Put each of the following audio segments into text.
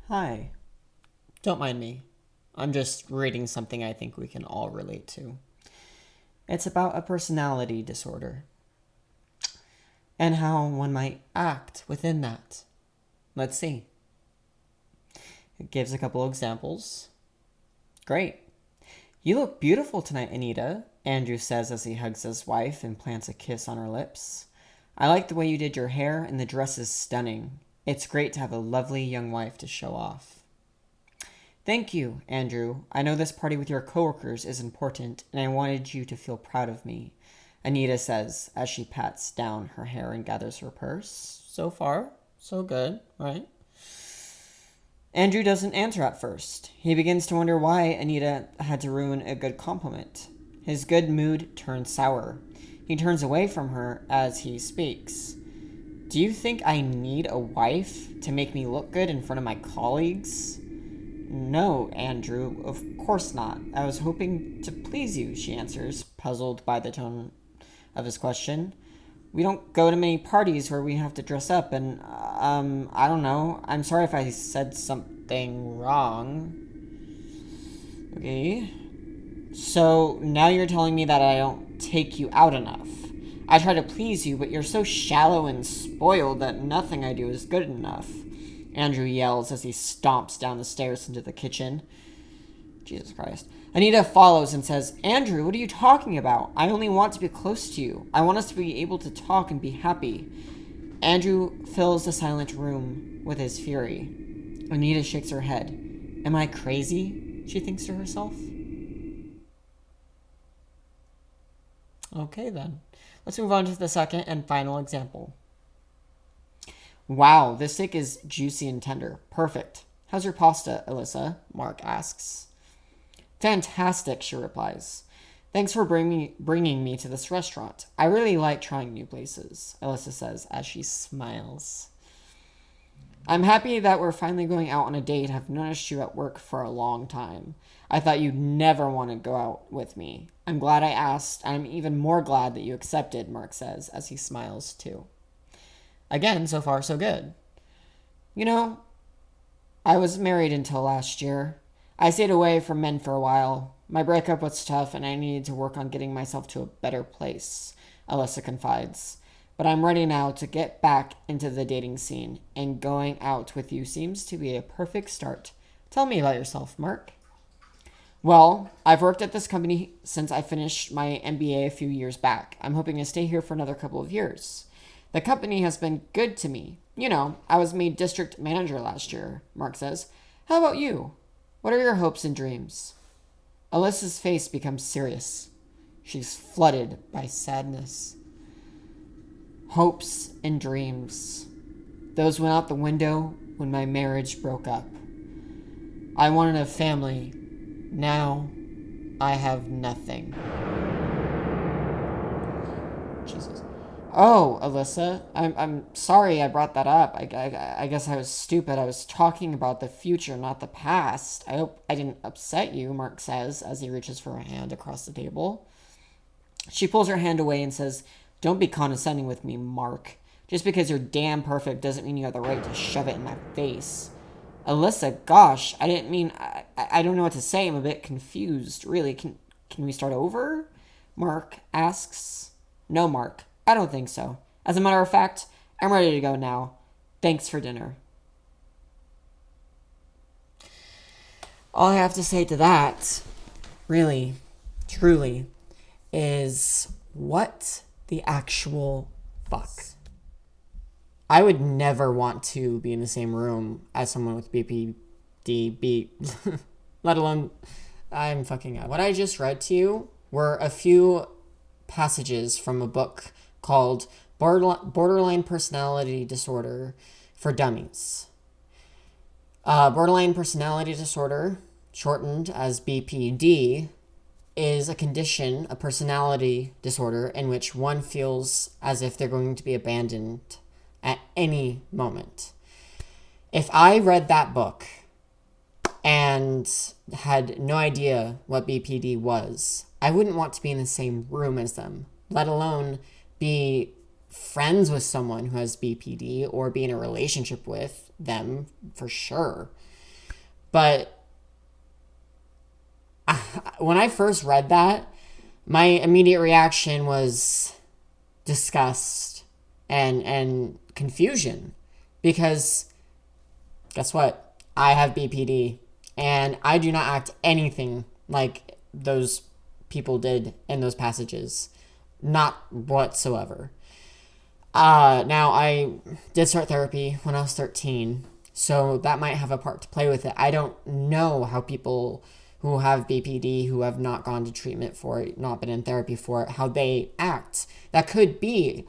Hi. Don't mind me. I'm just reading something I think we can all relate to. It's about a personality disorder and how one might act within that. Let's see. It gives a couple examples. Great. You look beautiful tonight, Anita, Andrew says as he hugs his wife and plants a kiss on her lips. I like the way you did your hair, and the dress is stunning. It's great to have a lovely young wife to show off. Thank you, Andrew. I know this party with your coworkers is important, and I wanted you to feel proud of me, Anita says as she pats down her hair and gathers her purse. So far, so good, right? Andrew doesn't answer at first. He begins to wonder why Anita had to ruin a good compliment. His good mood turns sour. He turns away from her as he speaks. Do you think I need a wife to make me look good in front of my colleagues? No, Andrew, of course not. I was hoping to please you, she answers, puzzled by the tone of his question. We don't go to many parties where we have to dress up, and, I don't know. I'm sorry if I said something wrong. Okay. So, now you're telling me that I don't take you out enough. I try to please you, but you're so shallow and spoiled that nothing I do is good enough. Andrew yells as he stomps down the stairs into the kitchen. Jesus Christ. Anita follows and says, Andrew, what are you talking about? I only want to be close to you. I want us to be able to talk and be happy. Andrew fills the silent room with his fury. Anita shakes her head. Am I crazy? She thinks to herself. Okay then. Let's move on to the second and final example. Wow, this steak is juicy and tender. Perfect. How's your pasta, Alyssa? Mark asks. Fantastic, she replies. Thanks for bringing me to this restaurant. I really like trying new places, Alyssa says as she smiles. I'm happy that we're finally going out on a date. I've noticed you at work for a long time. I thought you'd never want to go out with me. I'm glad I asked. I'm even more glad that you accepted, Mark says as he smiles too. Again, so far so good. You know, I was married until last year. I stayed away from men for a while. My breakup was tough and I needed to work on getting myself to a better place, Alyssa confides. But I'm ready now to get back into the dating scene, and going out with you seems to be a perfect start. Tell me about yourself, Mark. Well, I've worked at this company since I finished my MBA a few years back. I'm hoping to stay here for another couple of years. The company has been good to me. You know, I was made district manager last year, Mark says. How about you? What are your hopes and dreams? Alyssa's face becomes serious. She's flooded by sadness. Hopes and dreams. Those went out the window when my marriage broke up. I wanted a family. Now I have nothing. Jesus. Oh, Alyssa, I'm sorry I brought that up. I guess I was stupid. I was talking about the future, not the past. I hope I didn't upset you, Mark says as he reaches for her hand across the table. She pulls her hand away and says, Don't be condescending with me, Mark. Just because you're damn perfect doesn't mean you have the right to shove it in my face. Alyssa, gosh, I didn't mean... I don't know what to say. I'm a bit confused. Really, can we start over? Mark asks. No, Mark. I don't think so. As a matter of fact, I'm ready to go now. Thanks for dinner. All I have to say to that, really, truly, is what the actual fuck? I would never want to be in the same room as someone with BPD, let alone I'm fucking up. What I just read to you were a few passages from a book called Borderline Personality Disorder for Dummies. Borderline personality disorder, shortened as BPD, is a condition, a personality disorder, in which one feels as if they're going to be abandoned at any moment. If I read that book and had no idea what BPD was, I wouldn't want to be in the same room as them, let alone be friends with someone who has BPD or be in a relationship with them for sure. But when I first read that, my immediate reaction was disgust and confusion, because guess what? I have BPD, and I do not act anything like those people did in those passages. Not whatsoever. Now, I did start therapy when I was 13, so that might have a part to play with it. I don't know how people who have BPD, who have not gone to treatment for it, not been in therapy for it, how they act. That could be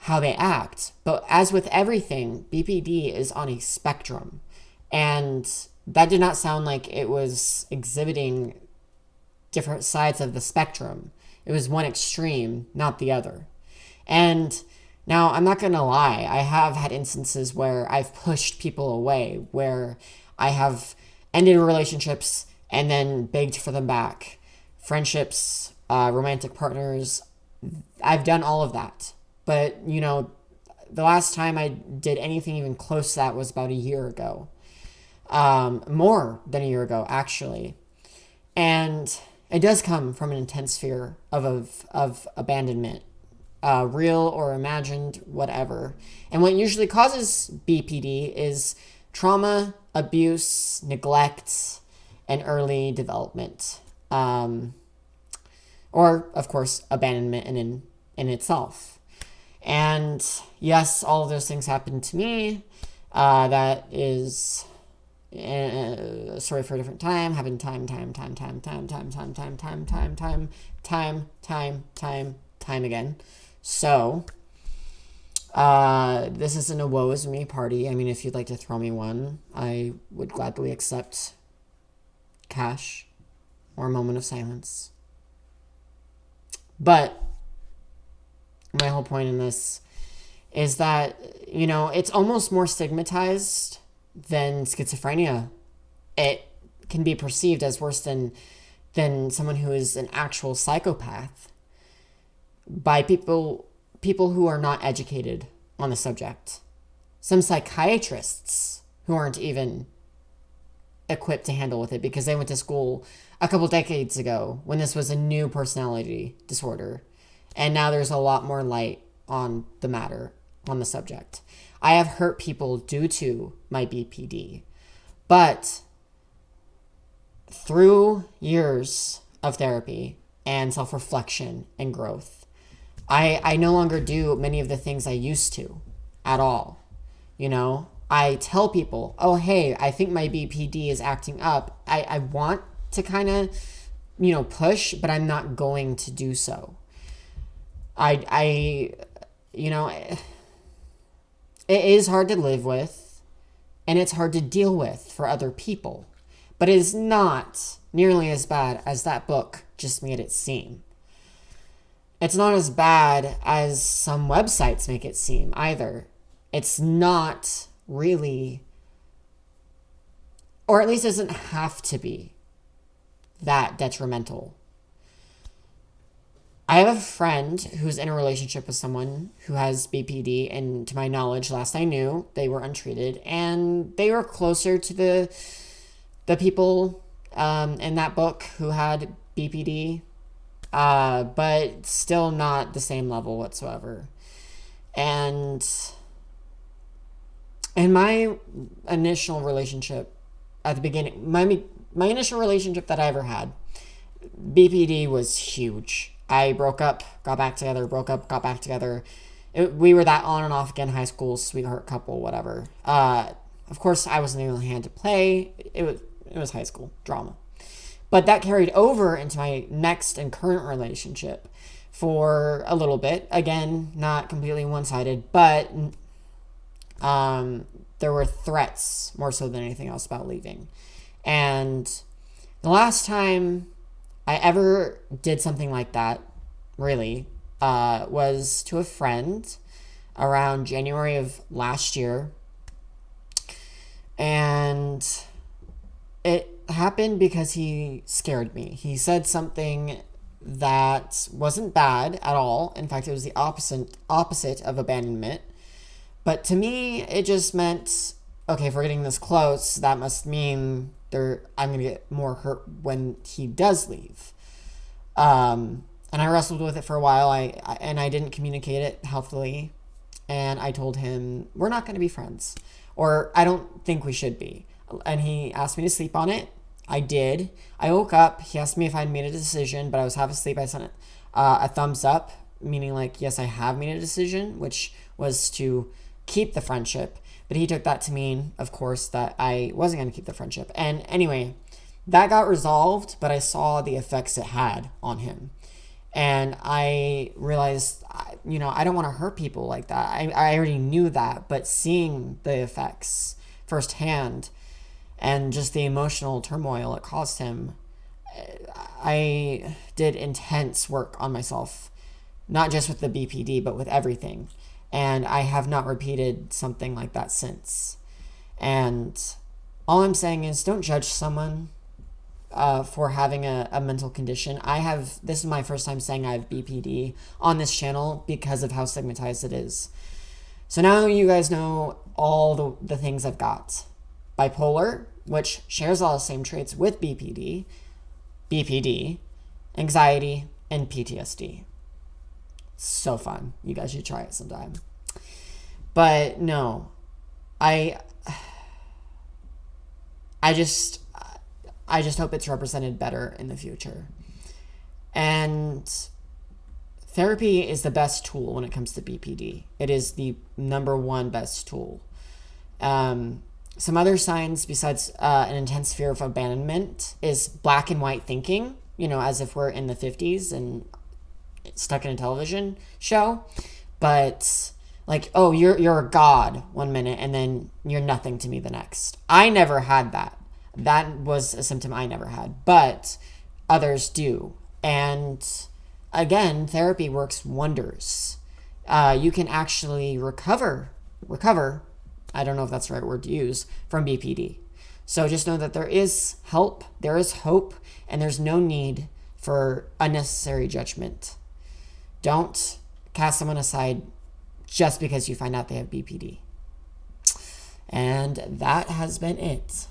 how they act. But as with everything, BPD is on a spectrum. And that did not sound like it was exhibiting different sides of the spectrum. It was one extreme, not the other. And now, I'm not going to lie, I have had instances where I've pushed people away, where I have ended relationships and then begged for them back. Friendships, romantic partners, I've done all of that. But, you know, the last time I did anything even close to that was about a year ago. More than a year ago, actually. And it does come from an intense fear of abandonment. Real or imagined, whatever. And what usually causes BPD is trauma, abuse, neglect, and early development. Or, of course, abandonment in itself. And yes, all of those things happened to me. That is a story for a different time. Happened time again. So, this isn't a woe is me party. I mean, if you'd like to throw me one, I would gladly accept cash or a moment of silence. But my whole point in this is that, you know, it's almost more stigmatized than schizophrenia. It can be perceived as worse than someone who is an actual psychopath by people who are not educated on the subject. Some psychiatrists who aren't even equipped to handle with it because they went to school a couple decades ago when this was a new personality disorder. And now there's a lot more light on the matter, on the subject. I have hurt people due to my BPD. But through years of therapy and self-reflection and growth, I no longer do many of the things I used to at all. You know, I tell people, oh, hey, I think my BPD is acting up. I want to kind of, you know, push, but I'm not going to do so. You know, it is hard to live with and it's hard to deal with for other people, but it is not nearly as bad as that book just made it seem. It's not as bad as some websites make it seem either. It's not really, or at least doesn't have to be, that detrimental. I have a friend who's in a relationship with someone who has BPD, and to my knowledge, last I knew, they were untreated, and they were closer to the people in that book who had BPD, but still not the same level whatsoever. And in my initial relationship at the beginning, my initial relationship that I ever had, BPD was huge. I broke up, got back together, broke up, got back together. We were that on and off again, high school, sweetheart couple, whatever. Of course, I wasn't the only hand to play. It was high school drama. But that carried over into my next and current relationship for a little bit. Again, not completely one-sided, but there were threats more so than anything else about leaving. And the last time I ever did something like that, really, was to a friend around January of last year. And it happened because he scared me. He said something that wasn't bad at all. In fact, it was the opposite of abandonment. But to me, it just meant, okay, if we're getting this close, that must mean I'm gonna get more hurt when he does leave. And I wrestled with it for a while. I didn't communicate it healthily, and I told him we're not gonna be friends, or I don't think we should be. And he asked me to sleep on it. I did. I woke up. He asked me if I'd made a decision, but I was half asleep. I sent a thumbs up, meaning like, yes, I have made a decision, which was to keep the friendship. But he took that to mean, of course, that I wasn't going to keep the friendship. And anyway, that got resolved, but I saw the effects it had on him. And I realized, I don't want to hurt people like that. I already knew that, but seeing the effects firsthand and just the emotional turmoil it caused him, I did intense work on myself, not just with the BPD, but with everything. And I have not repeated something like that since. And all I'm saying is don't judge someone for having a mental condition. This is my first time saying I have BPD on this channel because of how stigmatized it is. So now you guys know all the things I've got. Bipolar, which shares all the same traits with BPD, anxiety, and PTSD. So fun. You guys should try it sometime. But no, I just hope it's represented better in the future. And therapy is the best tool when it comes to BPD. It is the number one best tool. Some other signs besides an intense fear of abandonment is black and white thinking, as if we're in the 50s and stuck in a television show. But like, oh, you're a god one minute and then you're nothing to me the next. I never had that. That was a symptom I never had, but others do. And again, therapy works wonders. You can actually recover, I don't know if that's the right word to use, from BPD. So just know that there is help, there is hope, and there's no need for unnecessary judgment. Don't cast someone aside just because you find out they have BPD. And that has been it.